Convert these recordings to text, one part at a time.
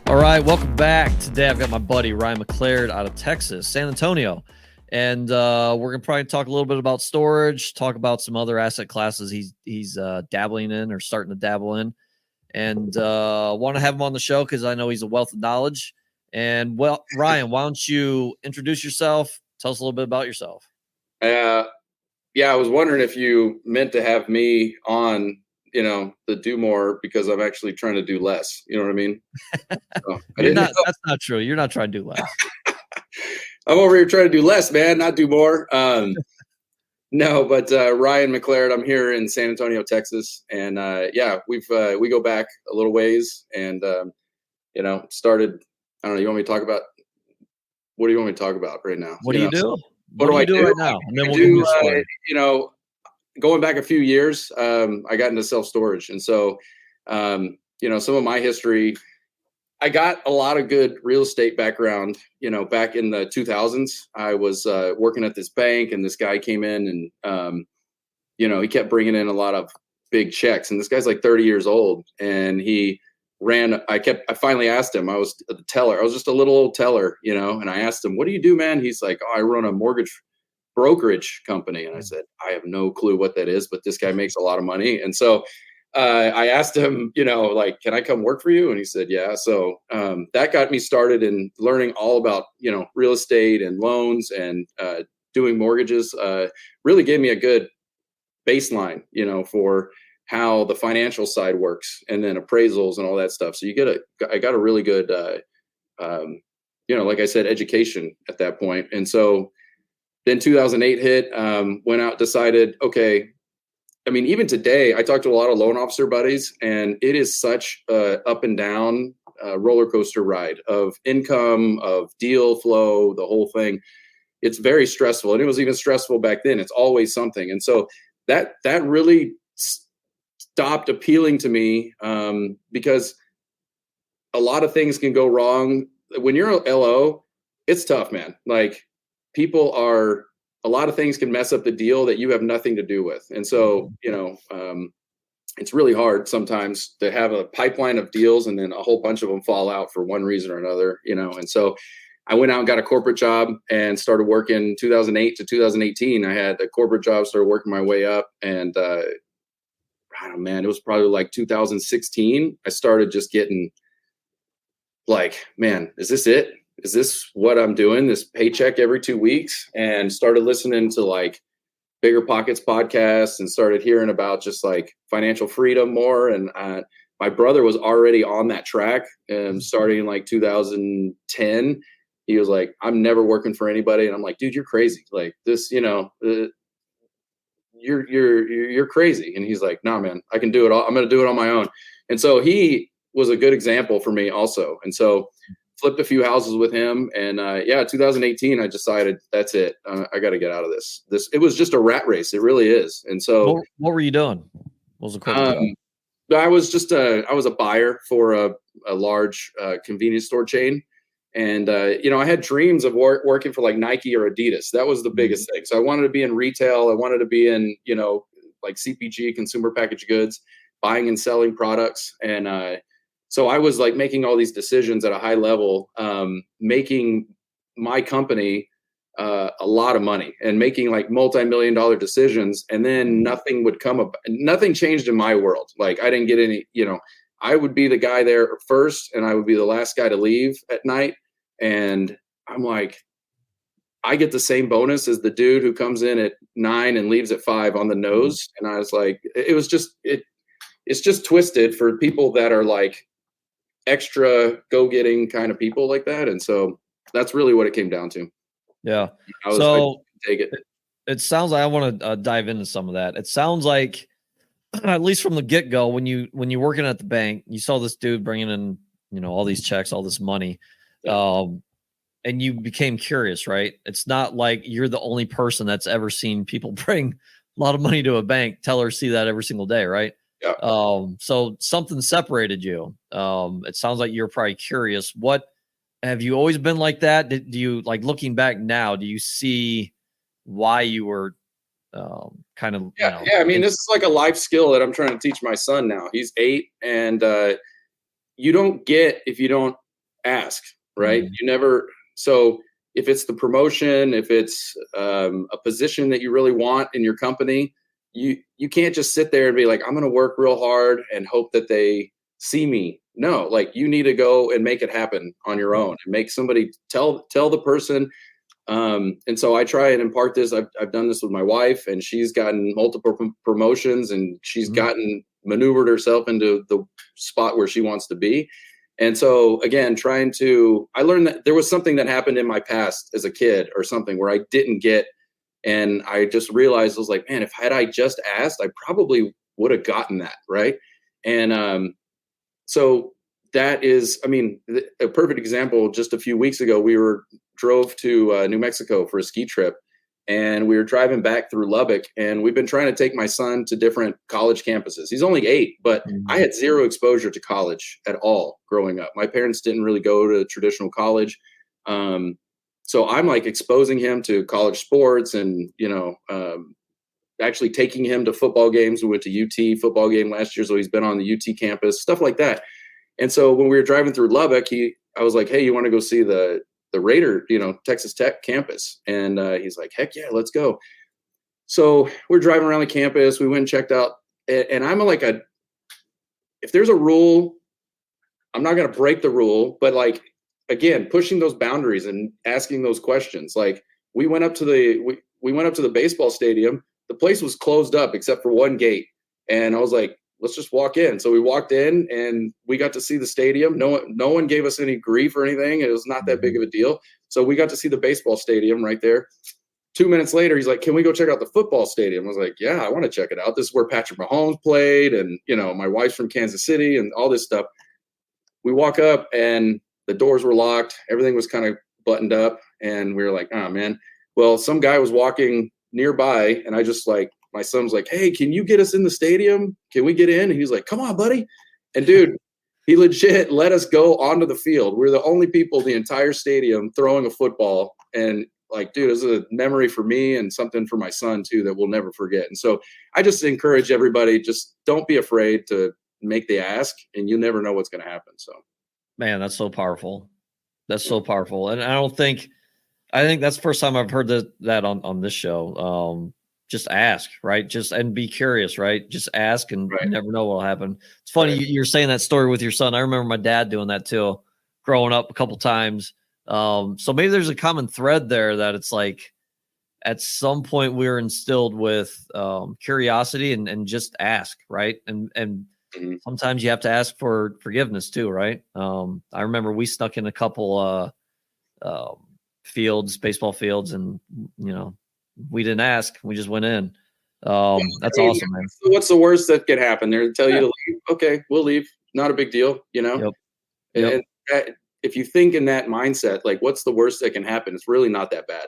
All right, welcome back. Today I've got my buddy Ryan McLeod out of Texas, San Antonio. And we're going to probably talk a little bit about storage, talk about some other asset classes he's dabbling in or starting to dabble in. And want to have him on the show because I know he's a wealth of knowledge. And, well, Ryan, why don't you introduce yourself? Tell us a little bit about yourself. Yeah, I was wondering if you meant to have me on, the do more because I'm actually trying to do less. You know what I mean? So, That's not true. You're not trying to do less. I'm over here trying to do less, man, not do more. No, but Ryan McLeod, I'm here in San Antonio, Texas, and we go back a little ways, and started. I don't know. You want me to talk about? What do you want me to talk about right now? What do you do? What do I do right now? And then we'll give you a story. Going back a few years, I got into self-storage. And so, some of my history, I got a lot of good real estate background, back in the 2000s. I was working at this bank and this guy came in and, he kept bringing in a lot of big checks. And this guy's like 30 years old and I finally asked him, I was the teller. I was just a little old teller, and I asked him, what do you do, man? He's like, oh, I run a mortgage brokerage company. And I said, I have no clue what that is, but this guy makes a lot of money. And so I asked him, can I come work for you? And he said, yeah. So that got me started in learning all about, real estate and loans and doing mortgages. Really gave me a good baseline, for how the financial side works and then appraisals and all that stuff. So I got a really good, like I said, education at that point. And so then 2008 hit, went out, decided, okay, I mean, even today, I talk to a lot of loan officer buddies, and it is such a up and down roller coaster ride of income, of deal flow, the whole thing. It's very stressful, and it was even stressful back then. It's always something. And so that really stopped appealing to me because a lot of things can go wrong. When you're a LO, it's tough, man. Like, a lot of things can mess up the deal that you have nothing to do with. And so, it's really hard sometimes to have a pipeline of deals and then a whole bunch of them fall out for one reason or another, and so I went out and got a corporate job and started working 2008 to 2018. I had a corporate job, started working my way up. And, it was probably like 2016. I started just getting like, man, is this it? Is this what I'm doing? This paycheck every 2 weeks? And started listening to like Bigger Pockets podcasts and started hearing about just like financial freedom more. And my brother was already on that track starting in like 2010. He was like, I'm never working for anybody. And I'm like, dude, you're crazy. Like this, you're crazy. And he's like, nah, man, I can do it all. I'm going to do it on my own. And so he was a good example for me also. And so flipped a few houses with him, and 2018, I decided that's it. I got to get out of this. It was just a rat race. It really is. And so, what were you doing? What was the corporate job? I was a buyer for a large convenience store chain, and I had dreams of working for like Nike or Adidas. That was the biggest thing. So I wanted to be in retail. I wanted to be in like CPG, consumer packaged goods, buying and selling products, and so I was like making all these decisions at a high level, making my company a lot of money and making like multi-million-dollar decisions. And then nothing changed in my world. Like I didn't get any, I would be the guy there first and I would be the last guy to leave at night. And I'm like, I get the same bonus as the dude who comes in at 9 and leaves at 5 on the nose. And I was like, it's just twisted for people that are like extra go-getting kind of people like that. And so that's really what it came down to. Yeah. I take it. It sounds like I want to dive into some of that. It sounds like, at least from the get-go, when you're working at the bank, you saw this dude bringing in, all these checks, all this money, and you became curious, right? It's not like you're the only person that's ever seen people bring a lot of money to a bank. Tellers see that every single day, right? Yeah. So something separated you. It sounds like you're probably curious. What have you always been like that? Do you, like, looking back now, do you see why you were kind of? Yeah. I mean, this is like a life skill that I'm trying to teach my son now. He's 8, and you don't get if you don't ask, right? You never, so if it's the promotion, if it's a position that you really want in your company, you can't just sit there and be like, I'm going to work real hard and hope that they see me. No, like you need to go and make it happen on your own and make somebody tell the person. And so I try and impart this. I've done this with my wife, and she's gotten multiple promotions, and she's gotten maneuvered herself into the spot where she wants to be. And so again, I learned that there was something that happened in my past as a kid or something where I didn't get, and I just realized, I was like, man, had I just asked, I probably would have gotten that. Right. And so that is, I mean, a perfect example. Just a few weeks ago, we drove to New Mexico for a ski trip, and we were driving back through Lubbock, and we've been trying to take my son to different college campuses. He's only 8, but I had zero exposure to college at all growing up. My parents didn't really go to traditional college. So I'm like exposing him to college sports and, actually taking him to football games. We went to UT football game last year, so he's been on the UT campus, stuff like that. And so when we were driving through Lubbock, I was like, hey, you want to go see the Raider, Texas Tech campus? And he's like, heck yeah, let's go. So we're driving around the campus. We went and checked out. And I'm like if there's a rule, I'm not going to break the rule. But like, again, pushing those boundaries and asking those questions. Like we went up to the baseball stadium. The place was closed up except for one gate. And I was like, let's just walk in. So we walked in and we got to see the stadium. No one gave us any grief or anything. It was not that big of a deal. So we got to see the baseball stadium right there. 2 minutes later, he's like, can we go check out the football stadium? I was like, yeah, I want to check it out. This is where Patrick Mahomes played. And, my wife's from Kansas City and all this stuff. We walk up and the doors were locked. Everything was kind of buttoned up. And we were like, oh, man. Well, some guy was walking nearby, and I just like, my son's like, hey, can you get us in the stadium? Can we get in? And he's like, come on, buddy. And dude, he legit let us go onto the field. We're the only people in the entire stadium throwing a football. And like, dude, it was a memory for me and something for my son too that we'll never forget. And so I just encourage everybody, just don't be afraid to make the ask, and you never know what's going to happen. So, man, that's so powerful. That's so powerful. And I think that's the first time I've heard that on this show. Just ask, right? And be curious, right? Just ask, and you never know what'll happen. It's funny you're saying that story with your son. I remember my dad doing that too, growing up a couple times. So maybe there's a common thread there that it's like at some point we were instilled with curiosity and just ask, right? And sometimes you have to ask for forgiveness too, right? I remember we snuck in a couple baseball fields, and we didn't ask. We just went in. That's awesome, man. What's the worst that could happen? They're tell you to leave. Okay, we'll leave. Not a big deal, Yep. And if you think in that mindset, like what's the worst that can happen? It's really not that bad.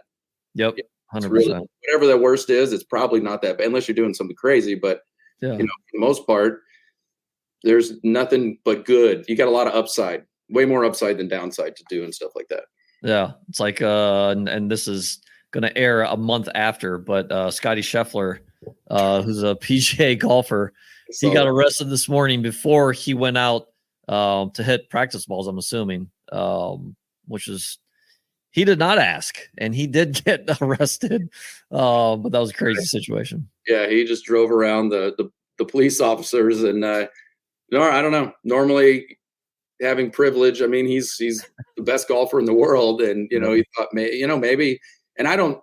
Yep, 100%. Really, whatever the worst is, it's probably not that bad unless you're doing something crazy. But for the most part, there's nothing but good. You got a lot of upside, way more upside than downside to do and stuff like that. Yeah, it's like and this is going to air a month after, but Scotty Scheffler, who's a PGA golfer, he got arrested this morning before he went out to hit practice balls, I'm assuming, which is, he did not ask, and he did get arrested, but that was a crazy situation. Yeah, he just drove around the police officers, and I don't know. Normally, having privilege, I mean, he's the best golfer in the world, and he thought maybe. And I don't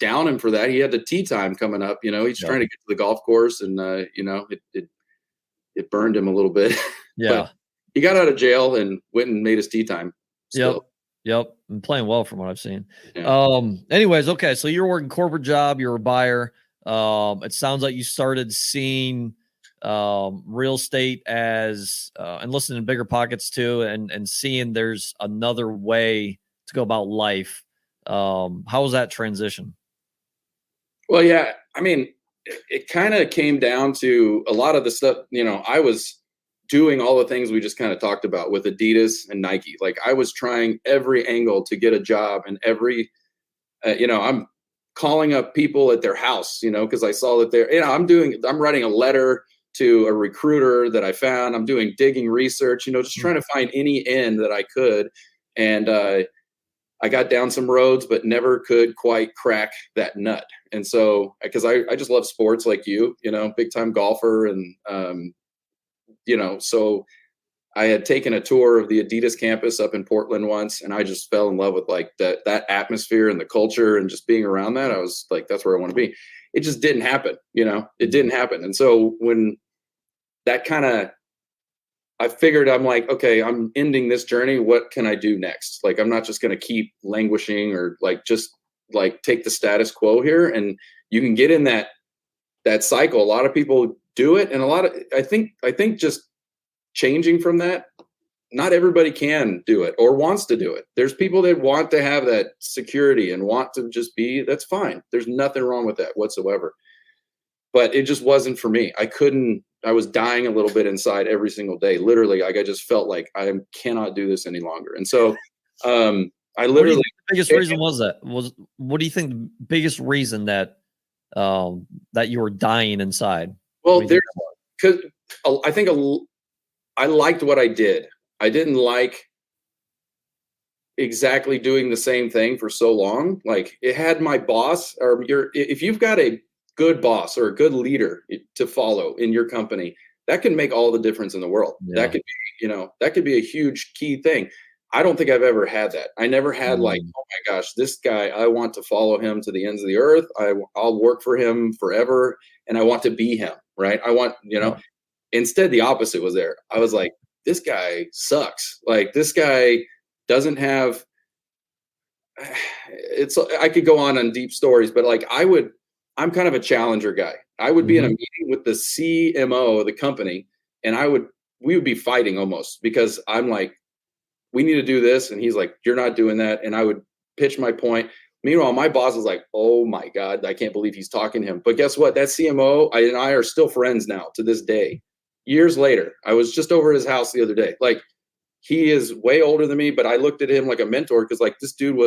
down him for that. He had the tee time coming up. He's trying to get to the golf course, and it burned him a little bit. Yeah, but he got out of jail and went and made his tee time. Yep, and playing well from what I've seen. Yeah. Anyways, okay, so you're working corporate job. You're a buyer. It sounds like you started seeing real estate as and listening to Bigger Pockets too, and seeing there's another way to go about life. How was that transition? Well, yeah, I mean, it kind of came down to a lot of the stuff, I was doing all the things we just kind of talked about with Adidas and Nike. Like I was trying every angle to get a job, and I'm calling up people at their house, because I saw that I'm writing a letter to a recruiter that I found. I'm doing digging research, just trying to find any end that I could. And I got down some roads, but never could quite crack that nut. And so, because I just love sports like you, big time golfer. And, so I had taken a tour of the Adidas campus up in Portland once, and I just fell in love with like that atmosphere and the culture and just being around that. I was like, that's where I want to be. It just didn't happen. It didn't happen. And so when that kind of, I figured, I'm like, okay, I'm ending this journey. What can I do next? Like, I'm not just going to keep languishing or like, just like take the status quo here. And you can get in that cycle. A lot of people do it. And I think just changing from that, not everybody can do it or wants to do it. There's people that want to have that security and want to just be, that's fine. There's nothing wrong with that whatsoever. But it just wasn't for me. I was dying a little bit inside every single day. Literally, like I just felt like I cannot do this any longer. And so I literally, the biggest reason what do you think the biggest reason that that you were dying inside? Well, because I think I liked what I did. I didn't like exactly doing the same thing for so long. Like it had my boss, or if you've got a good boss or a good leader to follow in your company, that can make all the difference in the world. Yeah. That could be a huge key thing. I don't think I've ever had that. I never had like, oh my gosh, this guy, I want to follow him to the ends of the earth. I'll work for him forever. And I want to be him. Right. I want, Instead, the opposite was there. I was like, this guy sucks. Like this guy doesn't have, I could go on deep stories, but like I'm kind of a challenger guy. I would be in a meeting with the CMO of the company and we would be fighting almost because I'm like, we need to do this. And he's like, you're not doing that. And I would pitch my point. Meanwhile, my boss is like, oh my God, I can't believe he's talking to him. But guess what? That CMO and I are still friends now to this day. Years later, I was just over at his house the other day. Like he is way older than me, but I looked at him like a mentor because like this dude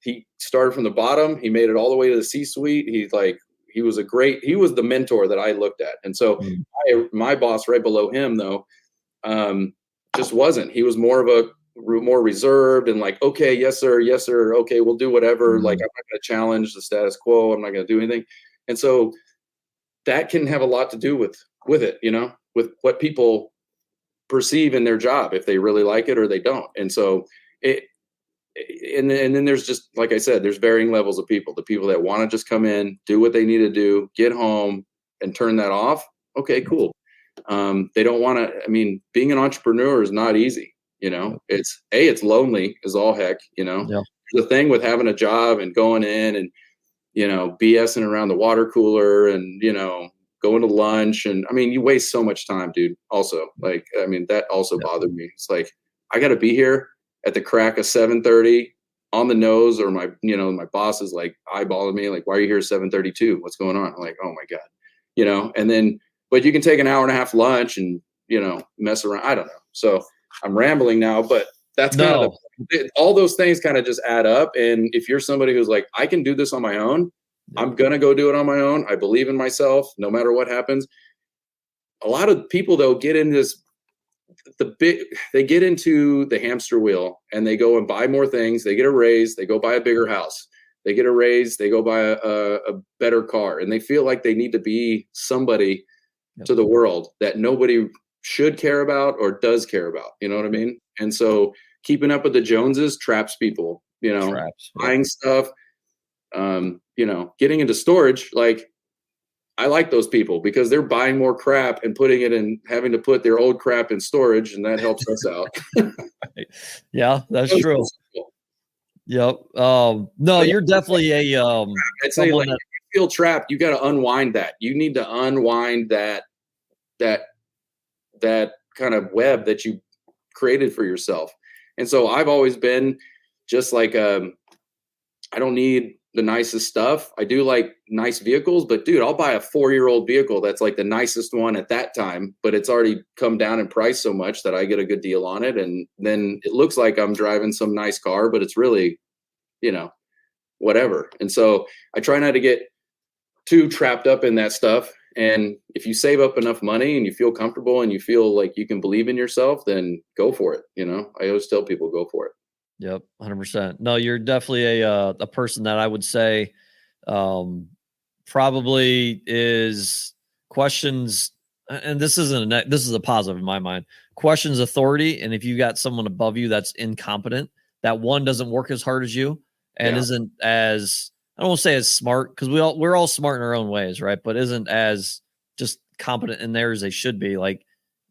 he started from the bottom. He made it all the way to the C-suite. He was the mentor that I looked at. And so my boss right below him though, just wasn't. He was more reserved and like, okay, yes, sir. Okay, we'll do whatever. Like, I'm not going to challenge the status quo. I'm not going to do anything. And so that can have a lot to do with it, with what people perceive in their job, if they really like it or they don't. And so and then there's just, like I said, there's varying levels of people, the people that want to just come in, do what they need to do, get home and turn that off. Okay, cool. They don't want to, being an entrepreneur is not easy. It's lonely as all heck, The thing with having a job and going in and, BSing around the water cooler and, going to lunch. And you waste so much time, dude. Also, that also bothered me. It's like, I got to be here at the crack of 7:30 on the nose, or my boss is like eyeballing me, like, why are you here at 7:32? What's going on? I'm like, oh my God, and then, but you can take an hour and a half lunch and, mess around. I don't know. So I'm rambling now, but that's kind of all those things kind of just add up. And if you're somebody who's like, I can do this on my own, I'm going to go do it on my own. I believe in myself, no matter what happens. A lot of people though get in this, they get into the hamster wheel and they go and buy more things. They get a raise, they go buy a bigger house, they get a raise, they go buy a better car. And they feel like they need to be somebody to the world that nobody should care about or does care about. You know what I mean? And so keeping up with the Joneses traps people, buying stuff, getting into storage. Like, I like those people because they're buying more crap and putting it in, having to put their old crap in storage, and that helps us out. Yeah, that's true. Yep. No, you're definitely a I'd say, like, if you feel trapped, you got to unwind that. You need to unwind that kind of web that you created for yourself. And so I've always been just like, I don't need the nicest stuff. I do like nice vehicles, but dude, I'll buy a 4-year-old vehicle that's like the nicest one at that time, but it's already come down in price so much that I get a good deal on it. And then it looks like I'm driving some nice car, but it's really, whatever. And so I try not to get too trapped up in that stuff. And if you save up enough money and you feel comfortable and you feel like you can believe in yourself, then go for it. I always tell people, go for it. Yep, 100%. No, you're definitely a person that I would say probably is questions, and this isn't this is a positive in my mind. Questions authority, and if you got someone above you that's incompetent, that one doesn't work as hard as you and isn't as, I don't want to say as smart, because we're all smart in our own ways, right? But isn't as just competent in there as they should be. Like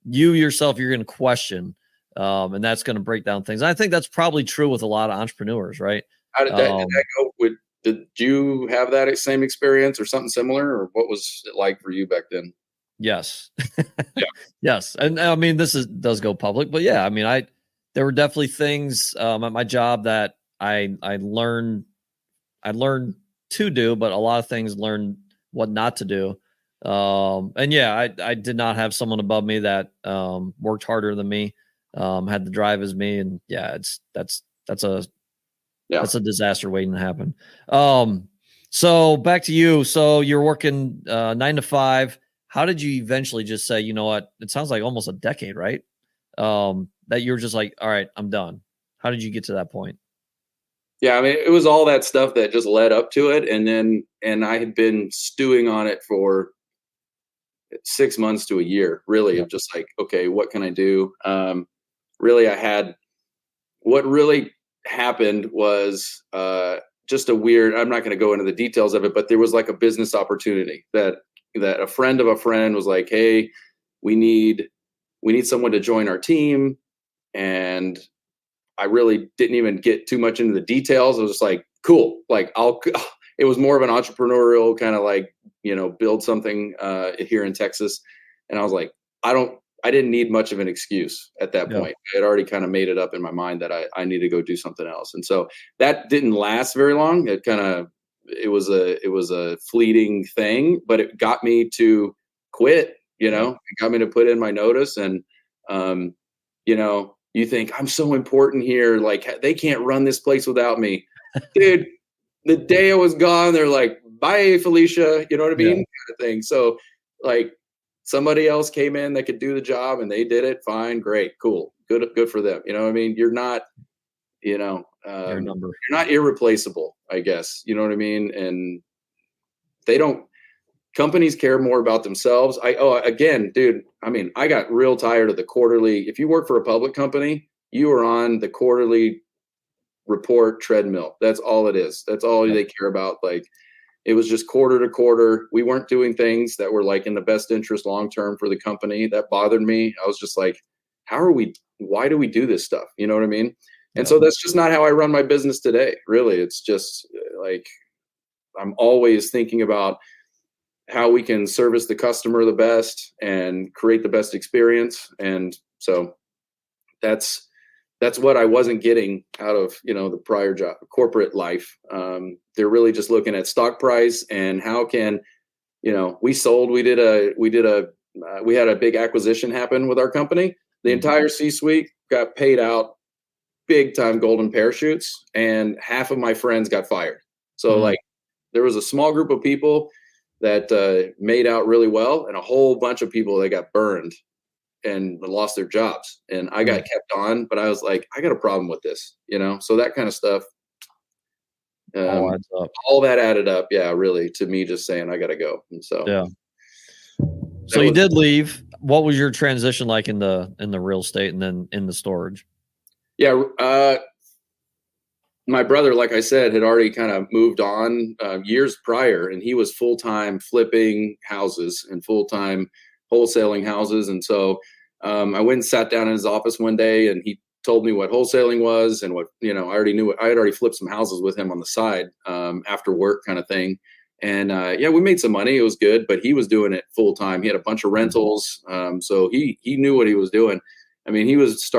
you yourself, you're going to question. And that's going to break down things. And I think that's probably true with a lot of entrepreneurs, right? How did that go? Did you have that same experience or something similar, or what was it like for you back then? Yes. Yes. And I mean, does go public, but yeah, I mean, there were definitely things at my job that I learned to do, but a lot of things learned what not to do. And yeah, I did not have someone above me that worked harder than me. Had the drive as me, and yeah, that's a disaster waiting to happen. So back to you. So you're working 9 to 5. How did you eventually just say, you know what? It sounds like almost a decade, right? That you're just like, all right, I'm done. How did you get to that point? Yeah, I mean, it was all that stuff that just led up to it, and I had been stewing on it for 6 months to a year, really, of just like, okay, what can I do? Really, what really happened was just a weird, I'm not going to go into the details of it, but there was like a business opportunity that a friend of a friend was like, hey, we need someone to join our team. And I really didn't even get too much into the details. I was just like, cool. Like it was more of an entrepreneurial kind of like, build something here in Texas. And I was like, I didn't need much of an excuse at that point. I had already kind of made it up in my mind that I need to go do something else. And so that didn't last very long. It was a fleeting thing, but it got me to quit, it got me to put in my notice. And, you think I'm so important here. Like they can't run this place without me. Dude, the day I was gone, they're like, bye, Felicia. You know what I mean? Kind of thing. So like, somebody else came in that could do the job and they did it. Fine. Great. Cool. Good for them. You know what I mean? You're not, you're not irreplaceable, I guess. You know what I mean? And companies care more about themselves. Again, dude, I mean, I got real tired of the quarterly. If you work for a public company, you are on the quarterly report treadmill. That's all it is. That's all they care about. Like, it was just quarter to quarter. We weren't doing things that were like in the best interest long-term for the company. That bothered me. I was just like, why do we do this stuff? You know what I mean? And so that's just not how I run my business today. Really. It's just like, I'm always thinking about how we can service the customer the best and create the best experience. And so that's what I wasn't getting out of, the prior job, corporate life. They're really just looking at stock price and how can, we had a big acquisition happen with our company. The entire C-suite got paid out big time golden parachutes, and half of my friends got fired. So like there was a small group of people that made out really well, and a whole bunch of people that got burned and lost their jobs. And I got kept on, but I was like, I got a problem with this, so that kind of stuff. All that added up. Yeah, really, to me just saying I got to go. And so, so you did leave. What was your transition like in the real estate and then in the storage? Yeah. My brother, like I said, had already kind of moved on years prior, and he was full-time flipping houses and full-time wholesaling houses. And so I went and sat down in his office one day, and he told me what wholesaling was and what, I already knew. I had already flipped some houses with him on the side after work kind of thing. And we made some money. It was good, but he was doing it full time. He had a bunch of rentals. So he knew what he was doing. I mean, he was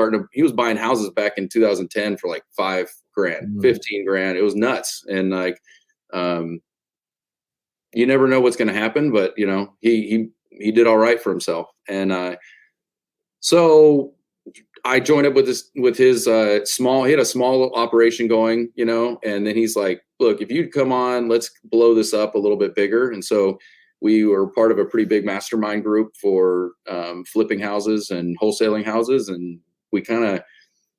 buying houses back in 2010 for like $5,000, $15,000. It was nuts. And like, you never know what's going to happen, but he did all right for himself. And so I joined up with his small, he had a small operation going, and then he's like, look, if you'd come on, let's blow this up a little bit bigger. And so we were part of a pretty big mastermind group for flipping houses and wholesaling houses. And we kind of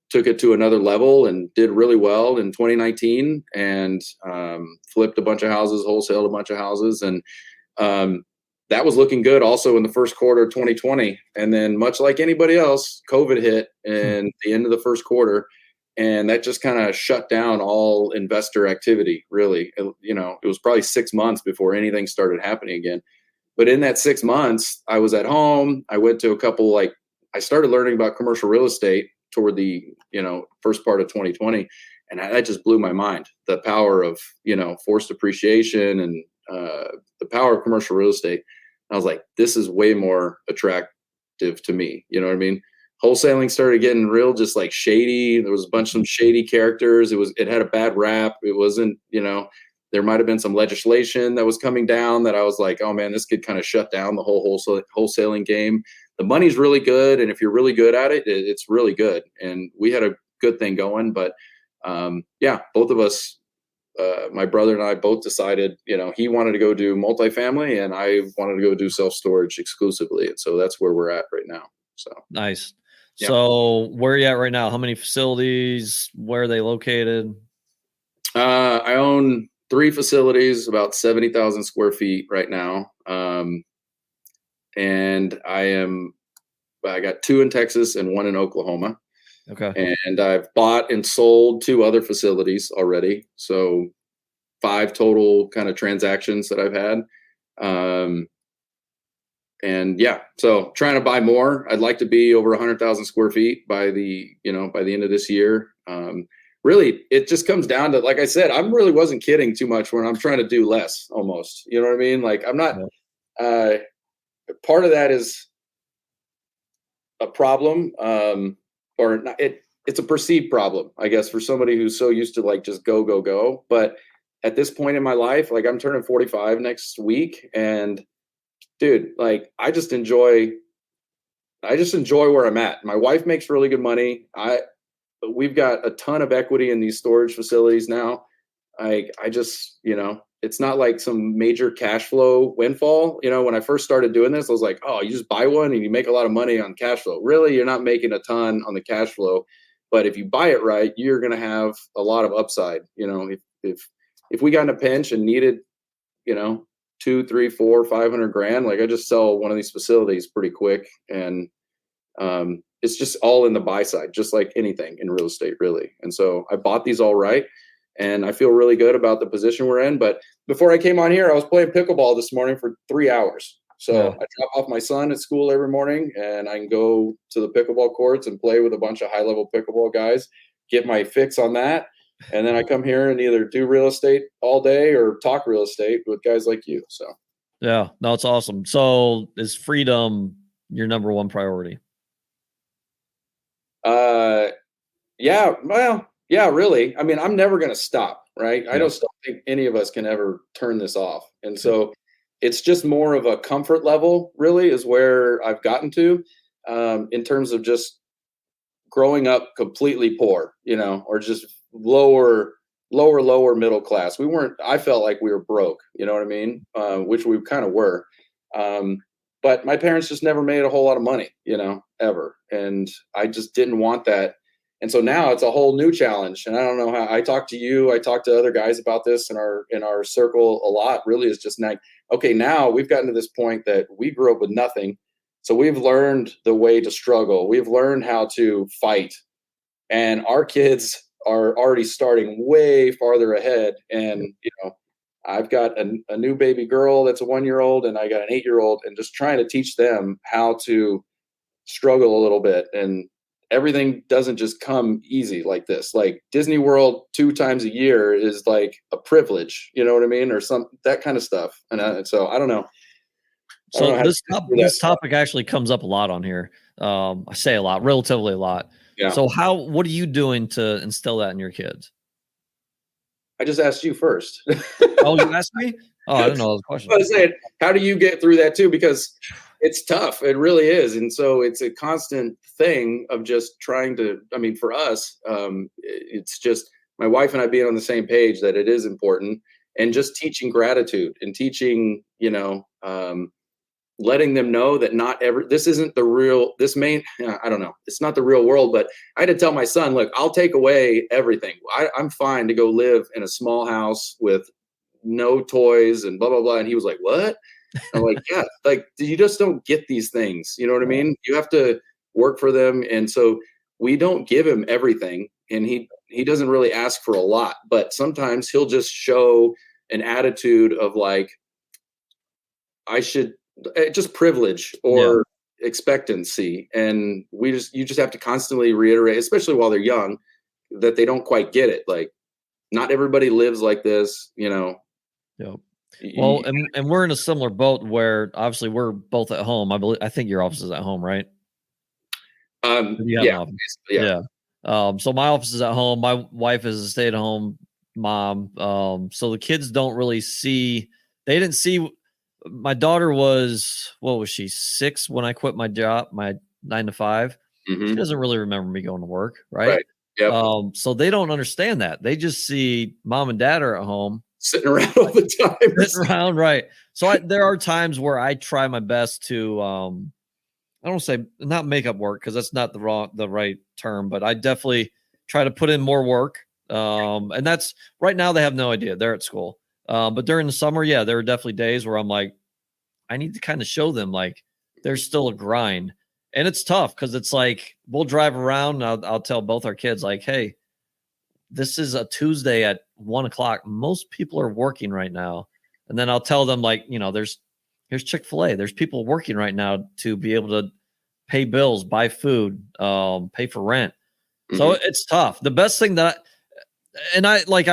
took it to another level and did really well in 2019 and flipped a bunch of houses, wholesaled a bunch of houses. And that was looking good also in the first quarter of 2020. And then much like anybody else, COVID hit in the end of the first quarter. And that just kind of shut down all investor activity, really. You know, it was probably 6 months before anything started happening again. But in that 6 months, I was at home. I went to a couple, I started learning about commercial real estate toward the, first part of 2020. And that just blew my mind. The power of, forced appreciation and the power of commercial real estate. And I was like, this is way more attractive to me. You know what I mean? Wholesaling started getting real, just like shady. There was a bunch of some shady characters. It had a bad rap. It wasn't, there might've been some legislation that was coming down that I was like, oh man, this could kind of shut down the whole wholesaling game. The money's really good. And if you're really good at it, it's really good. And we had a good thing going, but both of us, my brother and I both decided, he wanted to go do multifamily and I wanted to go do self-storage exclusively. And so that's where we're at right now. So nice. Yeah. So where are you at right now? How many facilities? Where are they located? I own 3 facilities, about 70,000 square feet right now. And I got 2 in Texas and 1 in Oklahoma. Okay. And I've bought and sold 2 other facilities already. So 5 total kind of transactions that I've had. So trying to buy more. I'd like to be over 100,000 square feet by the end of this year. Really, it just comes down to, like I said, I really wasn't kidding too much when I'm trying to do less almost, you know what I mean? Like I'm not, part of that is a problem, or not, it's a perceived problem, I guess, for somebody who's so used to like just go. But at this point in my life, like I'm turning 45 next week, and dude, like I just enjoy where I'm at. My wife makes really good money. We've got a ton of equity in these storage facilities now. I just, it's not like some major cash flow windfall. When I first started doing this, I was like, oh, you just buy one and you make a lot of money on cash flow. Really, you're not making a ton on the cash flow. But if you buy it right, you're going to have a lot of upside. If we got in a pinch and needed, 2, 3, 4, 500 grand, like I just sell one of these facilities pretty quick. And it's just all in the buy side, just like anything in real estate, really. And so I bought these all right. And I feel really good about the position we're in. But before I came on here, I was playing pickleball this morning for 3 hours. So I drop off my son at school every morning and I can go to the pickleball courts and play with a bunch of high-level pickleball guys, get my fix on that. And then I come here and either do real estate all day or talk real estate with guys like you. So, yeah, no, it's awesome. So is freedom your number one priority? Yeah, really. I mean, I'm never going to stop, right? Yeah. I don't think any of us can ever turn this off. And so it's just more of a comfort level, really, is where I've gotten to, in terms of just growing up completely poor, or just lower middle class. I felt like we were broke, you know what I mean? Which we kind of were. But my parents just never made a whole lot of money, ever. And I just didn't want that. And so now it's a whole new challenge. And I don't know how. I talk to you, I talk to other guys about this in our circle a lot. Really, is just like, okay, now we've gotten to this point that we grew up with nothing. So we've learned the way to struggle. We've learned how to fight. And our kids are already starting way farther ahead. And, I've got a new baby girl that's a 1-year-old and I got an 8-year-old, and just trying to teach them how to struggle a little bit. And everything doesn't just come easy like this. Like Disney World 2 times a year is like a privilege, you know what I mean? Or that kind of stuff. And so I don't know. So this topic actually comes up a lot on here. I say a lot, relatively a lot. Yeah. So what are you doing to instill that in your kids? I just asked you first. Oh, you asked me? Oh, I didn't know that was a question. I was saying, how do you get through that too? Because it's tough. It really is. And so it's a constant thing of just trying to, for us, it's just my wife and I being on the same page that it is important, and just teaching gratitude and teaching, letting them know that this isn't the real, I don't know, it's not the real world. But I had to tell my son, look, I'll take away everything. I'm fine to go live in a small house with no toys and blah, blah, blah. And he was like, what? I'm like, yeah, like you just don't get these things. You know what I mean? You have to work for them. And so we don't give him everything. And he doesn't really ask for a lot, but sometimes he'll just show an attitude of like, I should just privilege or expectancy. And you just have to constantly reiterate, especially while they're young, that they don't quite get it. Like not everybody lives like this, you know? Yep. Well, and we're in a similar boat where obviously we're both at home. I think your office is at home, right? Yeah. So my office is at home. My wife is a stay-at-home mom. So the kids don't really see. They didn't see. My daughter was, what was she, 6 when I quit my job, my 9 to 5. Mm-hmm. She doesn't really remember me going to work, right? Yep. So they don't understand that. They just see mom and dad are at home. Sitting around all the time. Sitting around, right. So there are times where I try my best to, I don't say not make up work because that's not the right term, but I definitely try to put in more work. And that's right now they have no idea. They're at school. But during the summer, there are definitely days where I'm like, I need to kind of show them like there's still a grind. And it's tough because it's like we'll drive around and I'll tell both our kids like, hey, this is a Tuesday at 1:00. Most people are working right now. And then I'll tell them like, here's Chick-fil-A. There's people working right now to be able to pay bills, buy food, pay for rent. Mm-hmm. So it's tough. The best thing I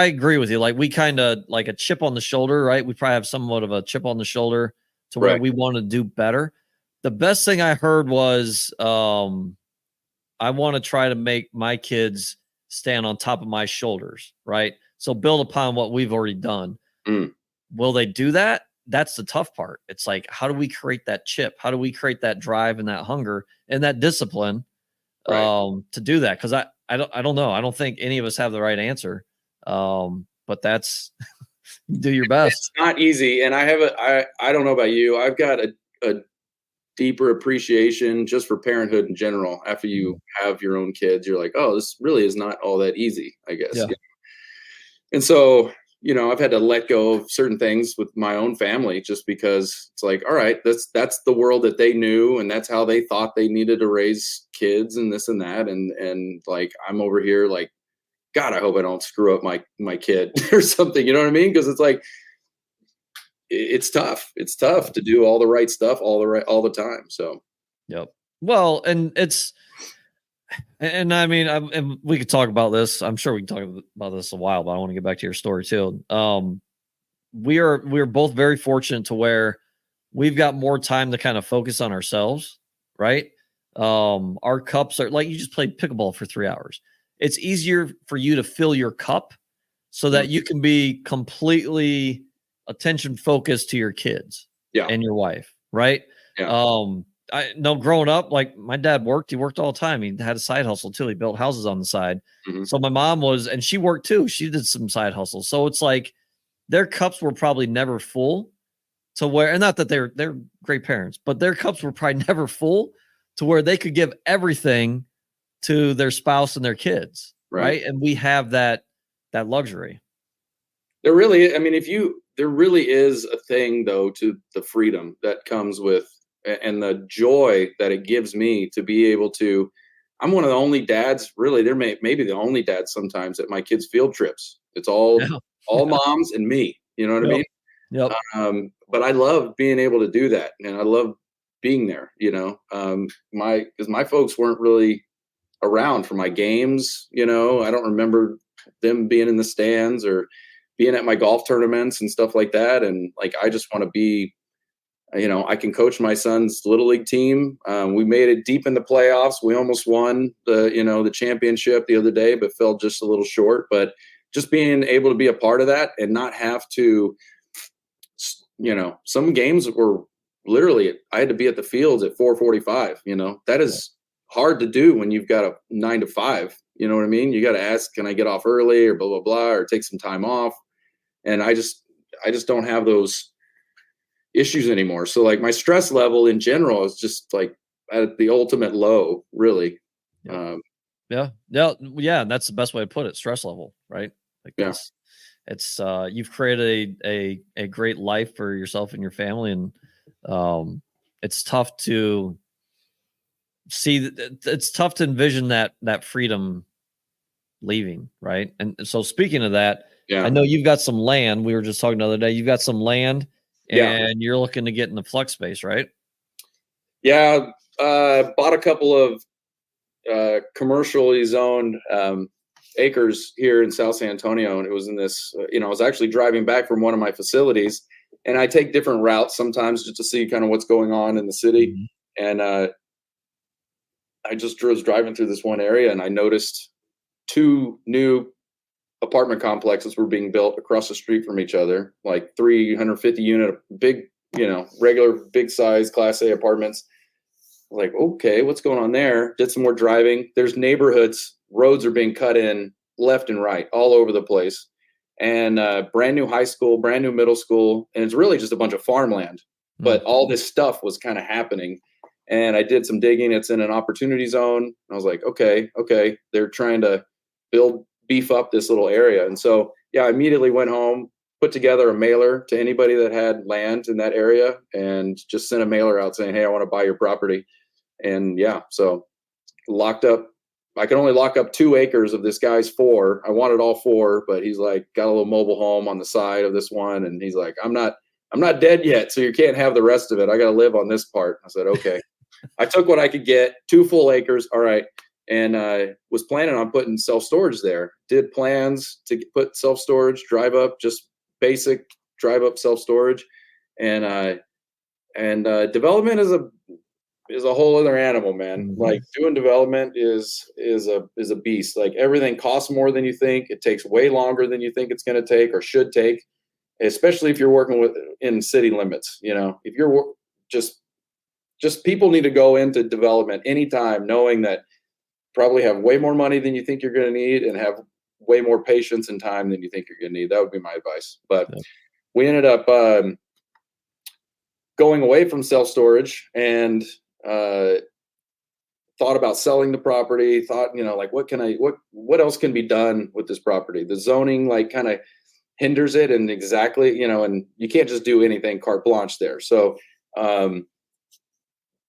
agree with you. Like we kind of like a chip on the shoulder, right? We probably have somewhat of a chip on the shoulder to where we want to do better. The best thing I heard was I want to try to make my kids stand on top of my shoulders, right? So build upon what we've already done. Mm. Will they do that? That's the tough part. It's like, how do we create that chip? How do we create that drive and that hunger and that discipline to do that? Because I don't know. I don't think any of us have the right answer. But that's do your best. It's not easy. And I don't know about you. I've got a deeper appreciation just for parenthood in general. After you have your own kids, you're like, oh, this really is not all that easy, I guess. Yeah. And so, I've had to let go of certain things with my own family just because it's like, all right, that's the world that they knew. And that's how they thought they needed to raise kids and this and that. And like, I'm over here like, God, I hope I don't screw up my kid or something. You know what I mean? Because it's like, it's tough. It's tough to do all the right stuff all the time. So, yep. Well, and I mean, and we could talk about this. I'm sure we can talk about this a while, but I want to get back to your story too. We are both very fortunate to where we've got more time to kind of focus on ourselves, right? Our cups are like you just played pickleball for 3 hours. It's easier for you to fill your cup so that you can be completely attention focused to your kids and your wife, right? Yeah. I know growing up, like my dad worked, he worked all the time. He had a side hustle too. He built houses on the side. Mm-hmm. So my mom and she worked too. She did some side hustles. So it's like their cups were probably never full to where, and not that they're great parents, but their cups were probably never full to where they could give everything to their spouse and their kids. Right. And we have that luxury. There really is a thing though to the freedom that comes with and the joy that it gives me to be able to. I'm one of the only dads, really. There maybe the only dad sometimes at my kids' field trips. It's all moms and me. You know what I mean? Yep. But I love being able to do that, and I love being there. Because my folks weren't really around for my games. I don't remember them being in the stands or being at my golf tournaments and stuff like that. And like, I just want to be. I can coach my son's little league team. We made it deep in the playoffs. We almost won the championship the other day, but fell just a little short. But just being able to be a part of that and not have to, some games were literally, I had to be at the fields at 4:45. That is hard to do when you've got a 9 to 5. You know what I mean? You got to ask, can I get off early or blah, blah, blah, or take some time off? And I just don't have those. issues anymore. So like my stress level in general is just like at the ultimate low, really. Yeah. Yeah. That's the best way to put it. Stress level, right? Like it's you've created a great life for yourself and your family, and it's tough to see. It's tough to envision that freedom leaving, right? And so speaking of that, I know you've got some land. We were just talking the other day. You've got some land, and you're looking to get in the flex space, right? Yeah, bought a couple of commercially zoned acres here in South San Antonio, and it was in this. I was actually driving back from one of my facilities, and I take different routes sometimes just to see kind of what's going on in the city. Mm-hmm. And I just was driving through this one area, and I noticed 2 new apartment complexes were being built across the street from each other, like 350 unit, big, regular big size Class A apartments. Like, okay, what's going on there? Did some more driving. There's neighborhoods, roads are being cut in left and right all over the place. And brand new high school, brand new middle school. And it's really just a bunch of farmland. But all this stuff was kind of happening. And I did some digging. It's in an opportunity zone. I was like, okay. They're trying to beef up this little area. And so, I immediately went home, put together a mailer to anybody that had land in that area, and just sent a mailer out saying, hey, I want to buy your property. And so locked up. I can only lock up 2 acres of this guy's 4. I wanted all 4, but he's like, got a little mobile home on the side of this one. And he's like, I'm not dead yet, so you can't have the rest of it. I got to live on this part. I said, okay. I took what I could get, 2 full acres. All right. And I was planning on putting self-storage there. Did plans to put self-storage, drive up, just basic drive up self-storage. And development is a whole other animal, man. Mm-hmm. Like doing development is a beast. Like everything costs more than you think. It takes way longer than you think it's going to take or should take, especially if you're working in city limits. If you're just people need to go into development anytime knowing that probably have way more money than you think you're going to need and have way more patience and time than you think you're going to need. That would be my advice. But we ended up going away from self-storage and thought about selling the property, thought, like, what else can be done with this property? The zoning, like, kind of hinders it, and exactly, and you can't just do anything carte blanche there. So,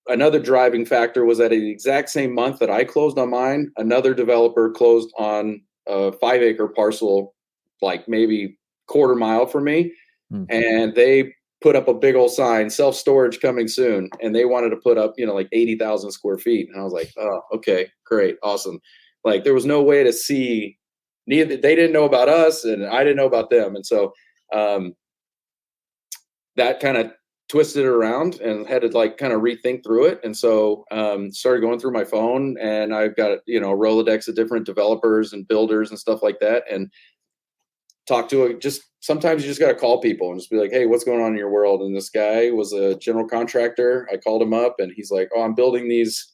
another driving factor was that in the exact same month that I closed on mine, another developer closed on a 5-acre parcel, like maybe quarter mile from me. Mm-hmm. And they put up a big old sign, self-storage coming soon. And they wanted to put up, like 80,000 square feet. And I was like, oh, okay, great. Awesome. Like there was no way to see, they didn't know about us and I didn't know about them. And so that kind of twisted it around and had to like kind of rethink through it. And so started going through my phone, and I've got, a Rolodex of different developers and builders and stuff like that. And talk to sometimes you just got to call people and just be like, hey, what's going on in your world? And this guy was a general contractor. I called him up and he's like, oh, I'm building these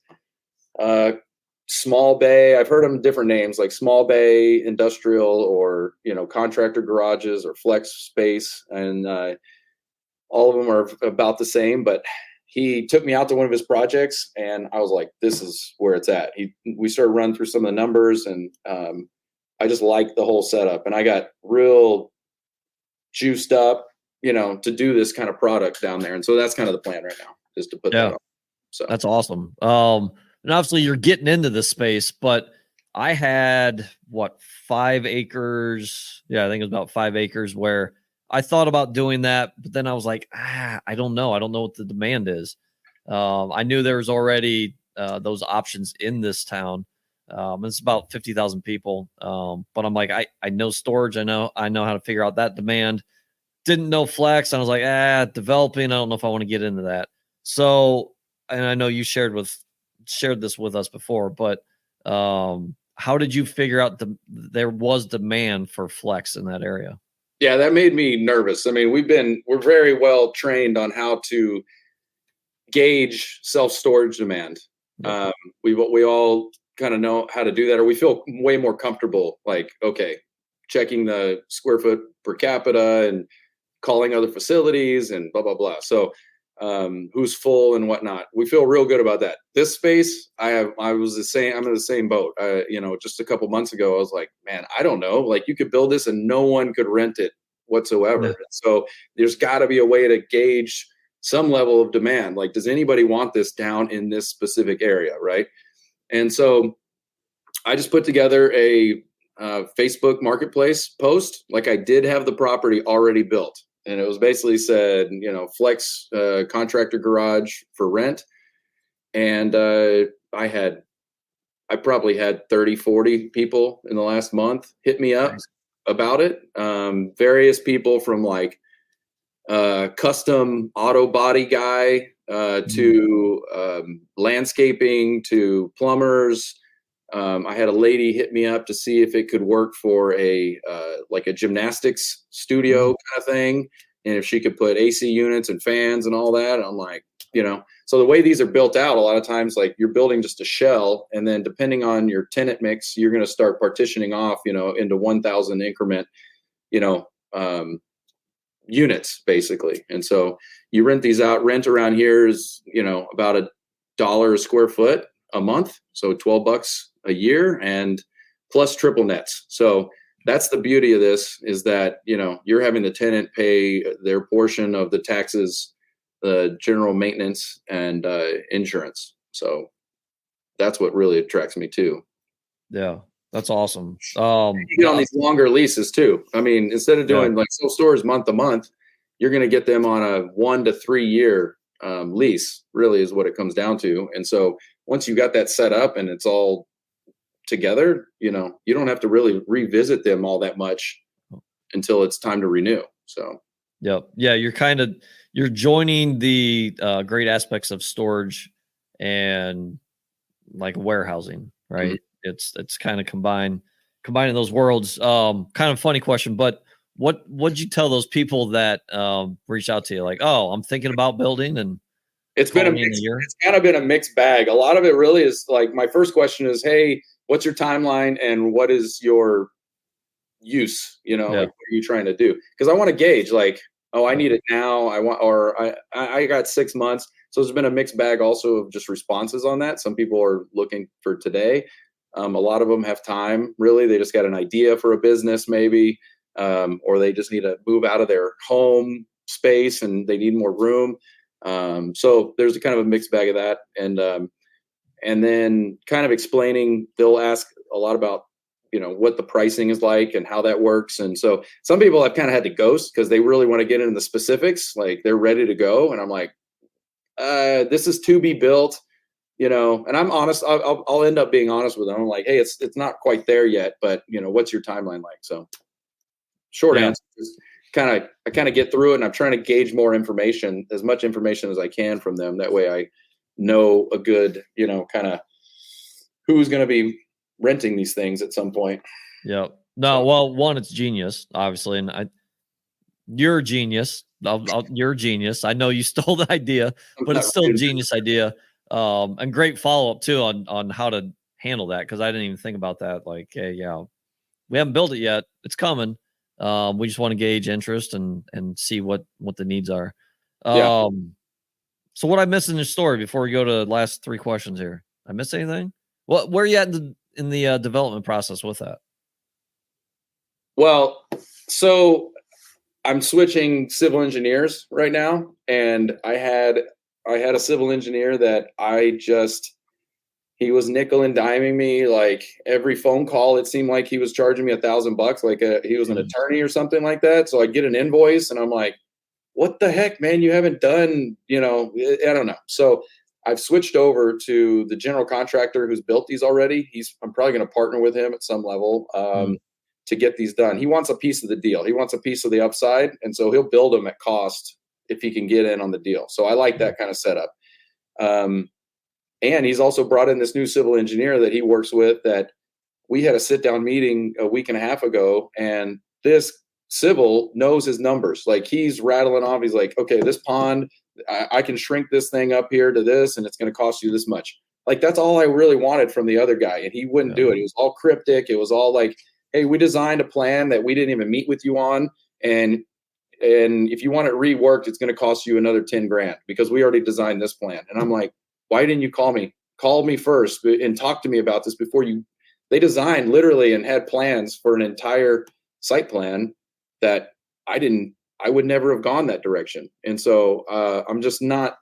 small bay. I've heard them different names, like small bay industrial or, contractor garages or flex space. And all of them are about the same, but he took me out to one of his projects and I was like, this is where it's at. We started running through some of the numbers, and I just liked the whole setup, and I got real juiced up, to do this kind of product down there. And so that's kind of the plan right now, is to put that on. So that's awesome. And obviously you're getting into this space, but I had 5 acres. Yeah, I think it was about 5 acres where I thought about doing that, but then I was like, I don't know. I don't know what the demand is. I knew there was already those options in this town. It's about 50,000 people. But I'm like, I know storage. I know how to figure out that demand. Didn't know flex. And I was like, developing. I don't know if I want to get into that. So, and I know you shared this with us before, but how did you figure out there was demand for flex in that area? Yeah, that made me nervous. I mean, we're very well trained on how to gauge self-storage demand. Yeah. We all kind of know how to do that, or we feel way more comfortable, like, okay, checking the square foot per capita and calling other facilities and blah, blah, blah. So who's full and whatnot. We feel real good about that. This space, I'm in the same boat. Just a couple months ago, I was like, man, I don't know. Like, you could build this and no one could rent it whatsoever. Yeah. So there's got to be a way to gauge some level of demand. Like, does anybody want this down in this specific area, right? And so I just put together a Facebook marketplace post. Like, I did have the property already built. And it was basically said, flex contractor garage for rent. And I probably had 30, 40 people in the last month hit me up about it. Various people from like custom auto body guy to landscaping to plumbers. I had a lady hit me up to see if it could work for a gymnastics studio kind of thing, and if she could put AC units and fans and all that. And I'm like, so the way these are built out, a lot of times, like, you're building just a shell, and then depending on your tenant mix, you're going to start partitioning off, into 1,000 increment, units basically. And so you rent these out. Rent around here is, about $1 a square foot a month, so $12 a year, and plus triple nets. So that's the beauty of this, is that you're having the tenant pay their portion of the taxes, the general maintenance, and insurance. So that's what really attracts me too. Yeah, that's awesome. You get on these longer leases too. I mean, instead of doing like self-storage month to month, you're going to get them on a 1 to 3 year lease, really is what it comes down to. And so once you got that set up and it's all together, you don't have to really revisit them all that much until it's time to renew. So, yeah, you're joining the great aspects of storage and like warehousing, right? Mm-hmm. It's kind of combining those worlds. Kind of funny question, but what'd you tell those people that reached out to you? Like, oh, I'm thinking about building, and it's kind of been a mixed bag. A lot of it really is like, my first question is, hey, what's your timeline and what is your use? Like, what are you trying to do? Because I want to gauge, like, oh, I need it now. I got 6 months. So there's been a mixed bag also of just responses on that. Some people are looking for today. A lot of them have time. Really, they just got an idea for a business, maybe, or they just need to move out of their home space and they need more room. So there's a kind of a mixed bag of that. And then kind of explaining, they'll ask a lot about, what the pricing is like and how that works. And so some people I've kind of had to ghost because they really want to get into the specifics. Like, they're ready to go. And I'm like, this is to be built, and I'm honest. I'll end up being honest with them. I'm like, hey, it's not quite there yet, but what's your timeline like? So short answer is I kind of get through it, and I'm trying to gauge more information, as much information as I can from them. That way I know a good, kind of who's going to be renting these things at some point. Yeah. No, well, one, it's genius, obviously. And you're a genius. You're a genius. I know you stole the idea, but it's still a genius idea. And great follow-up too on how to handle that. Cause I didn't even think about that. Like, hey, we haven't built it yet. It's coming. We just want to gauge interest and see what the needs are. So what I missed in your story before we go to the last 3 questions here? I missed anything? Where are you at in the development process with that? Well, so I'm switching civil engineers right now, and I had a civil engineer that he was nickel and diming me. Like, every phone call, it seemed like he was charging me $1,000, like he was an attorney or something like that. So I get an invoice and I'm like, what the heck, man? You haven't done, I don't know. So I've switched over to the general contractor who's built these already. I'm probably going to partner with him at some level to get these done. He wants a piece of the deal. He wants a piece of the upside. And so he'll build them at cost if he can get in on the deal. So I like that kind of setup. And he's also brought in this new civil engineer that he works with, that we had a sit-down meeting a week and a half ago, and this civil knows his numbers. Like, he's rattling off. He's like, okay, this pond, I can shrink this thing up here to this, and it's going to cost you this much. Like, that's all I really wanted from the other guy, and he wouldn't do it. It was all cryptic. It was all like, hey, we designed a plan that we didn't even meet with you on, and and if you want it reworked, it's going to cost you another 10 grand because we already designed this plan. And I'm like, why didn't you call me? Call me first and talk to me about this before you. They designed literally and had plans for an entire site plan that I would never have gone that direction. And so I'm just not.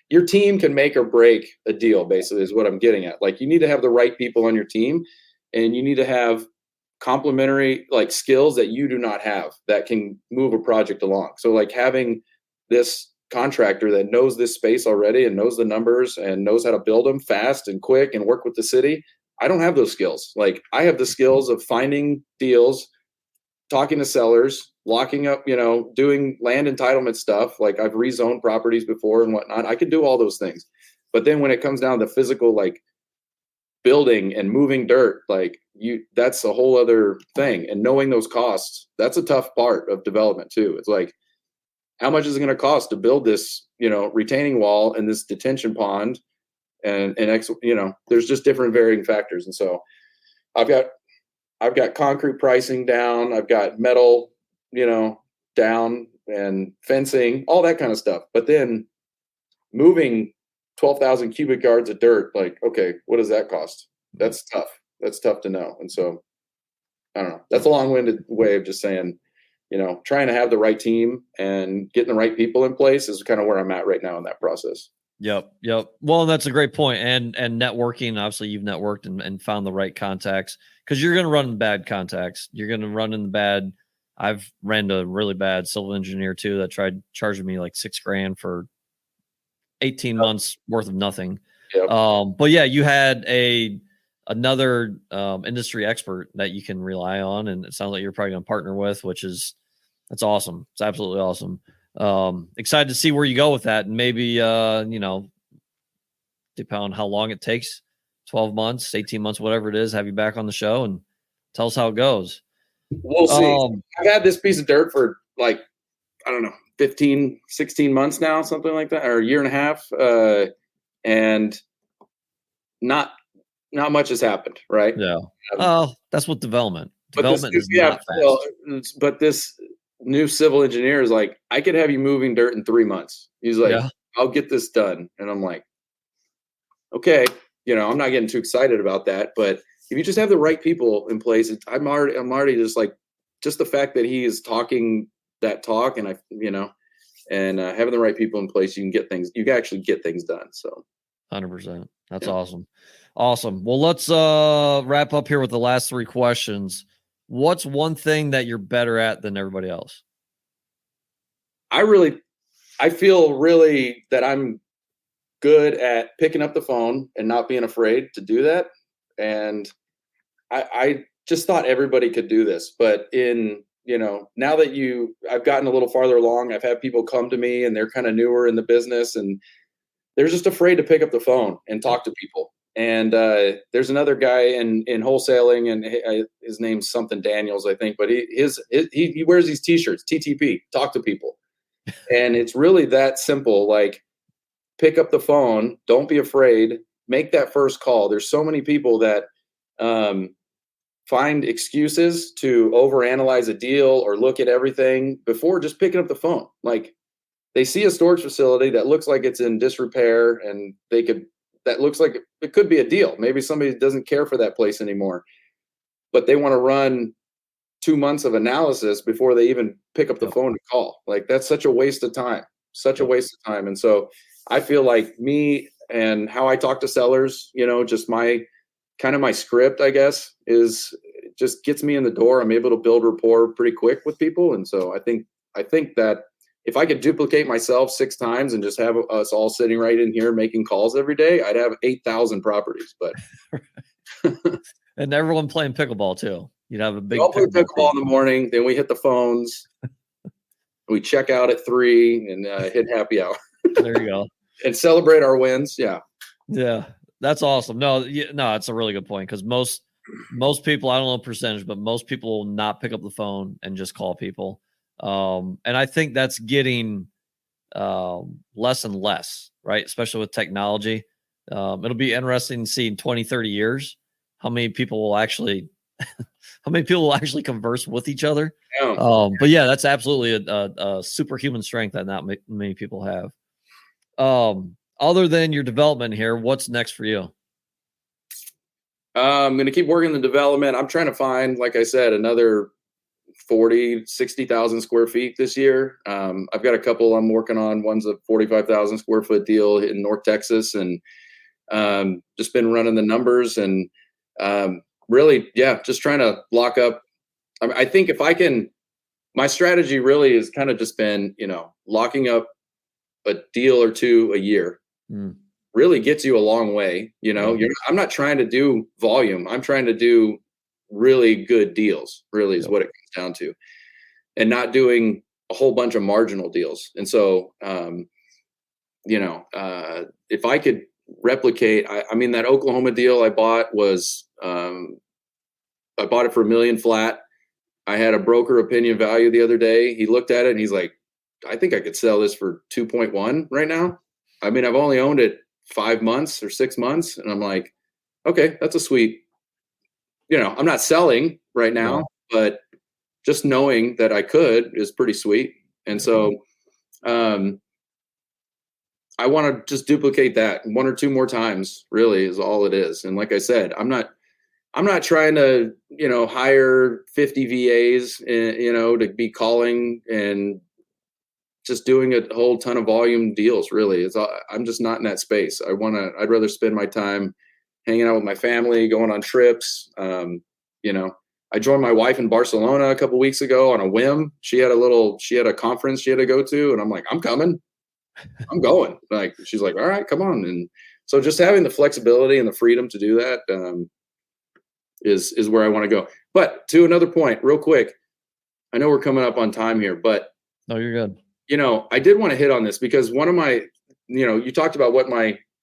Your team can make or break a deal, basically, is what I'm getting at. Like, you need to have the right people on your team, and you need to have complementary like skills that you do not have that can move a project along. So like having this contractor that knows this space already and knows the numbers and knows how to build them fast and quick and work with the city. I don't have those skills. Like, I have the skills of finding deals, talking to sellers, locking up, doing land entitlement stuff. Like, I've rezoned properties before and whatnot. I can do all those things. But then when it comes down to physical, like building and moving dirt, like that's a whole other thing. And knowing those costs, that's a tough part of development too. It's like, how much is it going to cost to build this, retaining wall and this detention pond and there's just different varying factors. And so I've got concrete pricing down. I've got metal, down, and fencing, all that kind of stuff. But then moving 12,000 cubic yards of dirt, like, okay, what does that cost? That's tough. That's tough to know. And so I don't know. That's a long-winded way of just saying, trying to have the right team and getting the right people in place is kind of where I'm at right now in that process. Yep. Well, that's a great point. And networking, obviously you've networked and found the right contacts, because you're going to run bad contacts. You're going to run in the bad. I've ran a really bad civil engineer too that tried charging me like $6,000 for 18 months worth of nothing. Yep. But yeah, you had another industry expert that you can rely on, and it sounds like you're probably going to partner with, that's awesome. It's absolutely awesome. Excited to see where you go with that, and maybe depending on how long it takes, 12 months, 18 months, whatever it is, have you back on the show and tell us how it goes. We'll see. I've had this piece of dirt for like, I don't know, 15, 16 months now, something like that, or a year and a half. And not much has happened, right? Yeah. That's what development is not fast. Well, but this new civil engineer is like, I could have you moving dirt in 3 months. He's like, I'll get this done. And I'm like, okay, I'm not getting too excited about that, but if you just have the right people in place, I'm already just like, just the fact that he is talking that talk, and having the right people in place, you can actually get things done. So 100%. That's awesome. Well, let's wrap up here with the last 3 questions. What's one thing that you're better at than everybody else? I feel really that I'm good at picking up the phone and not being afraid to do that. And I just thought everybody could do this, but now that I've gotten a little farther along, I've had people come to me and they're kind of newer in the business and they're just afraid to pick up the phone and talk to people. And there's another guy in wholesaling, and his name's something Daniels, I think, but he wears these t-shirts, TTP, talk to people. And it's really that simple. Like, pick up the phone, don't be afraid, make that first call. There's so many people that find excuses to overanalyze a deal or look at everything before just picking up the phone. Like, they see a storage facility that looks like it's in disrepair, and that looks like it could be a deal. Maybe somebody doesn't care for that place anymore, but they want to run 2 months of analysis before they even pick up the phone to call. Like, that's such a waste of time, And so I feel like me and how I talk to sellers, just my script, I guess, just gets me in the door. I'm able to build rapport pretty quick with people. And so I think that if I could duplicate myself 6 times and just have us all sitting right in here making calls every day, I'd have 8,000 properties. But and everyone playing pickleball too. You'd have a big. I'll play pickleball in the morning. Then we hit the phones. We check out at 3 and hit happy hour. There you go. And celebrate our wins. Yeah. Yeah, that's awesome. No, it's a really good point, because most people, I don't know the percentage, but most people will not pick up the phone and just call people. And I think that's getting less and less, right? Especially with technology. It'll be interesting to see in 20, 30 years how many people will actually how many people will actually converse with each other. Yeah. But yeah, that's absolutely a superhuman strength that not many people have. Other than your development here, what's next for you? I'm going to keep working the development. I'm trying to find, like I said, another 60,000 square feet this year. I've got a couple I'm working on. One's a 45,000 square foot deal in North Texas, and just been running the numbers and really, yeah, just trying to lock up. I think if I can, my strategy really has kind of just been, locking up a deal or two a year. Really gets you a long way. I'm not trying to do volume. I'm trying to do really good deals, really is what it comes down to, and not doing a whole bunch of marginal deals. And so, if I could replicate, I mean, that Oklahoma deal I bought was, I bought it for $1 million flat. I had a broker opinion value the other day. He looked at it and he's like, I think I could sell this for 2.1 right now. I mean, I've only owned it 5 months or 6 months. And I'm like, okay, that's a sweet, I'm not selling right now, but just knowing that I could is pretty sweet. And so, I want to just duplicate that 1 or 2 more times, really is all it is. And like I said, I'm not trying to, hire 50 VAs, to be calling and just doing a whole ton of volume deals. Really, I'm just not in that space. I'd rather spend my time hanging out with my family, going on trips. I joined my wife in Barcelona a couple weeks ago on a whim. She had a conference she had to go to, and I'm like, I'm coming. I'm going. Like, she's like, all right, come on. And so just having the flexibility and the freedom to do that is where I want to go. But to another point, real quick, I know we're coming up on time here, but no, you're good. I did want to hit on this because one of my, you talked about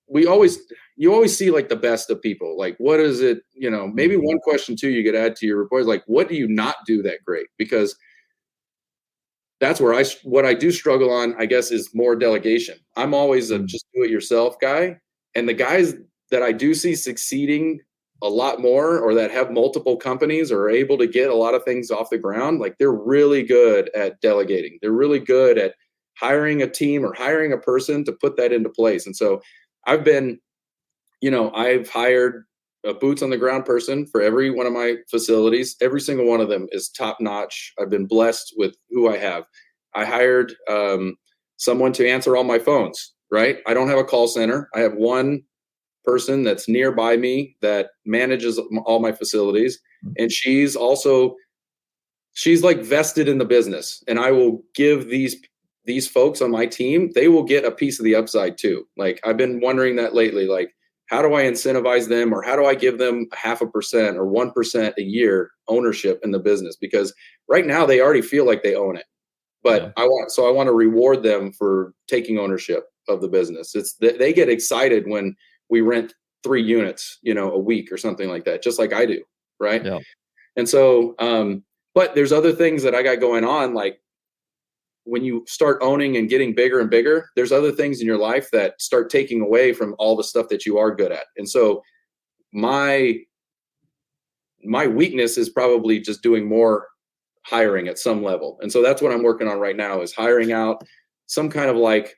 you always see like the best of people. Like, what is it, maybe one question too you could add to your report is like, what do you not do that great? Because that's where what I do struggle on, I guess, is more delegation. I'm always a just do it yourself guy. And the guys that I do see succeeding a lot more, or that have multiple companies or are able to get a lot of things off the ground, like, they're really good at delegating. They're really good at hiring a team or hiring a person to put that into place. And so I've been, I've hired a boots on the ground person for every one of my facilities. Every single one of them is top notch. I've been blessed with who I have. I hired someone to answer all my phones, right? I don't have a call center. I have one person that's nearby me that manages all my facilities. And she's like vested in the business. And I will give these folks on my team, they will get a piece of the upside too. Like, I've been wondering that lately, like, how do I incentivize them, or how do I give them 0.5% or 1% a year ownership in the business? Because right now they already feel like they own it, but I want to reward them for taking ownership of the business. They get excited when we rent 3 units, a week or something like that, just like I do. Right. Yeah. And so, but there's other things that I got going on. Like, when you start owning and getting bigger and bigger, there's other things in your life that start taking away from all the stuff that you are good at. And so my weakness is probably just doing more hiring at some level. And so that's what I'm working on right now, is hiring out some kind of like,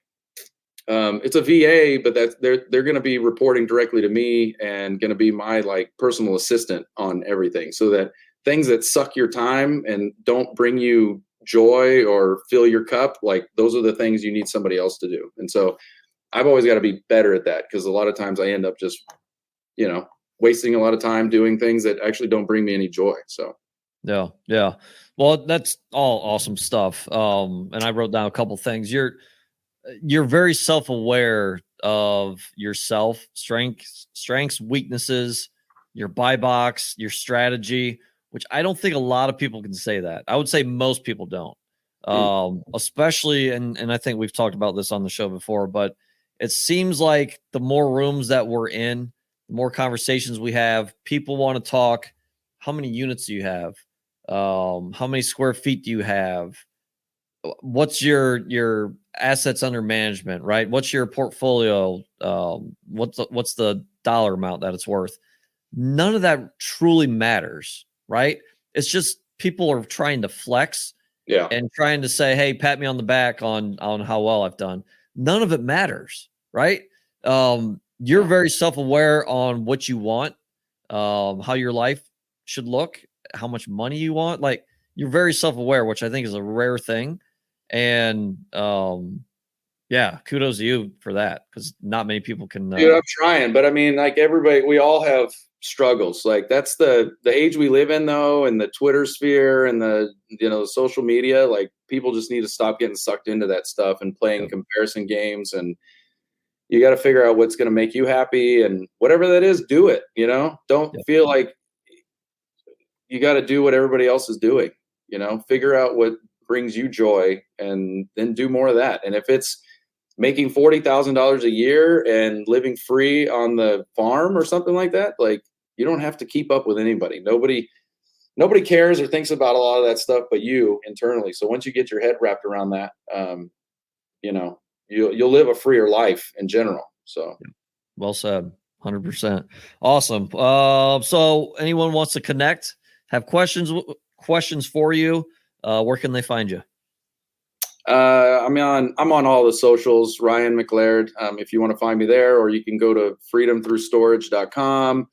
it's a VA, but they're going to be reporting directly to me and going to be my like personal assistant on everything, so that things that suck your time and don't bring you joy or fill your cup, like, those are the things you need somebody else to do. And so I've always got to be better at that, because a lot of times I end up just, wasting a lot of time doing things that actually don't bring me any joy. So yeah. Well, that's all awesome stuff. And I wrote down a couple things. You're very self-aware of yourself, strengths, weaknesses, your buy box, your strategy, which I don't think a lot of people can say that. I would say most people don't. Especially, and I think we've talked about this on the show before, but it seems like the more rooms that we're in, the more conversations we have, people want to talk. How many units do you have? How many square feet do you have? What's your assets under management, right? What's your portfolio? What's the dollar amount that it's worth? None of that truly matters, right? It's just people are trying to flex and trying to say, hey, pat me on the back on how well I've done. None of it matters, right? You're very self-aware on what you want, how your life should look, how much money you want. Like, you're very self-aware, which I think is a rare thing. And yeah, kudos to you for that, because not many people can. Dude, I'm trying, but I mean, like everybody, we all have struggles. Like that's the age we live in, though, and the Twitter sphere and the social media. Like people just need to stop getting sucked into that stuff and playing comparison games. And you got to figure out what's going to make you happy, and whatever that is, do it. Don't feel like you got to do what everybody else is doing. Figure out what brings you joy, and then do more of that. And if it's making $40,000 a year and living free on the farm or something like that, like you don't have to keep up with anybody. Nobody cares or thinks about a lot of that stuff but you internally. So once you get your head wrapped around that, you'll live a freer life in general. So well said. 100%. Awesome. So anyone wants to connect, have questions for you, where can they find you? I'm on all the socials, Ryan McLaird. If you want to find me there, or you can go to freedomthroughstorage.com,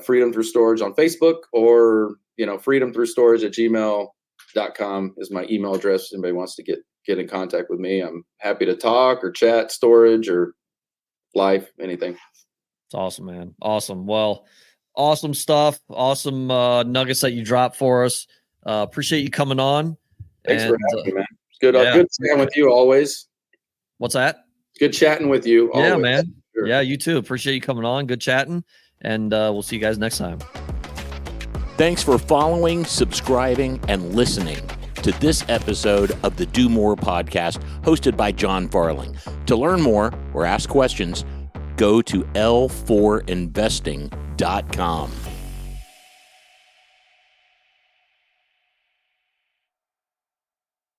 Freedom Through Storage on Facebook, or freedomthroughstorage@gmail.com is my email address. If anybody wants to get in contact with me, I'm happy to talk or chat, storage or life, anything. It's awesome, man. Awesome. Well, awesome stuff. Awesome nuggets that you dropped for us. Appreciate you coming on. Thanks for having me, man. It's good. Good chatting with you always. What's that? Good chatting with you. Yeah, always. Man. Sure. Yeah, you too. Appreciate you coming on. Good chatting. And we'll see you guys next time. Thanks for following, subscribing, and listening to this episode of the Do More podcast hosted by John Farling. To learn more or ask questions, go to l4investing.com.